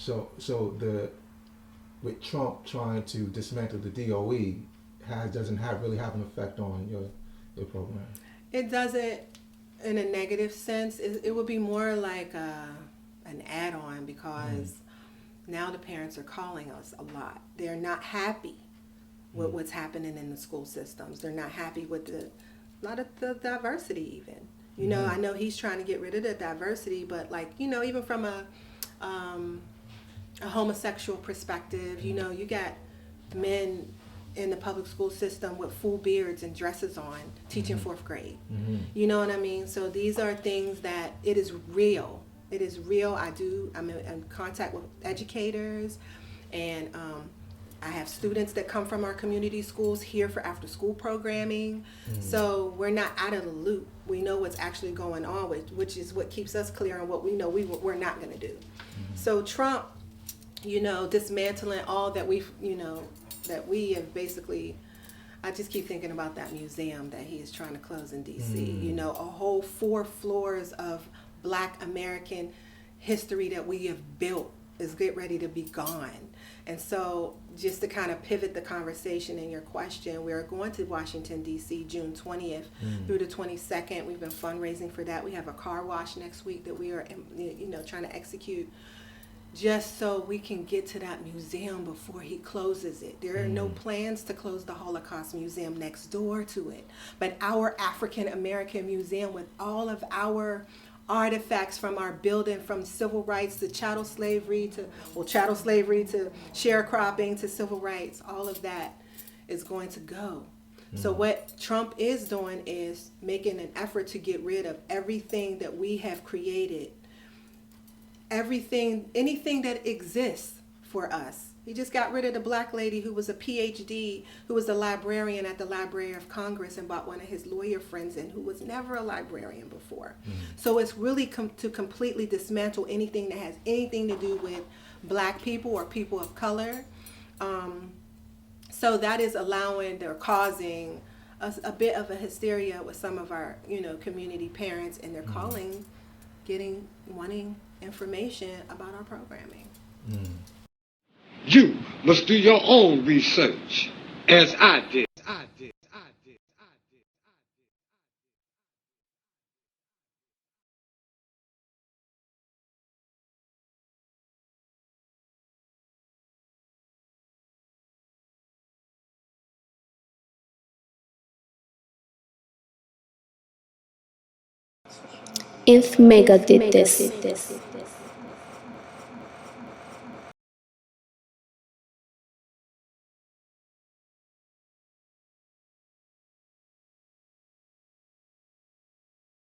So the with Trump trying to dismantle the DOE doesn't really have an effect on your program. It doesn't in a negative sense. It would be more like an add-on because now the parents are calling us a lot. They're not happy with what's happening in the school systems. They're not happy with a lot of the diversity even. You know, I know he's trying to get rid of the diversity, but like, you know, even from a homosexual perspective, you know, you got men in the public school system with full beards and dresses on teaching fourth grade. You know what I mean? So these are things that it is real. It is real. I'm in contact with educators, and I have students that come from our community schools here for after school programming. So we're not out of the loop. We know what's actually going on, which is what keeps us clear on what we know we're not going to do. So Trump, you know, dismantling all that that we have basically, I just keep thinking about that museum that he is trying to close in DC. You know, a whole 4 floors of Black American history that we have built is get ready to be gone. And so just to kind of pivot the conversation in your question, we're going to Washington, D.C. June 20th through the 22nd. We've been fundraising for that. We have a car wash next week that we are, you know, trying to execute just so we can get to that museum before he closes it. There are no plans to close the Holocaust Museum next door to it. But our African American Museum with all of our artifacts from our building, from civil rights to chattel slavery to sharecropping to civil rights, all of that is going to go. So what Trump is doing is making an effort to get rid of everything that we have created, anything that exists for us. He just got rid of the Black lady who was a PhD, who was a librarian at the Library of Congress and brought one of his lawyer friends in who was never a librarian before. So it's really to completely dismantle anything that has anything to do with Black people or people of color. So that is causing a bit of a hysteria with some of our, you know, community parents, and they're calling, wanting information about our programming. You must do your own research, as I did. INFMEGA did this.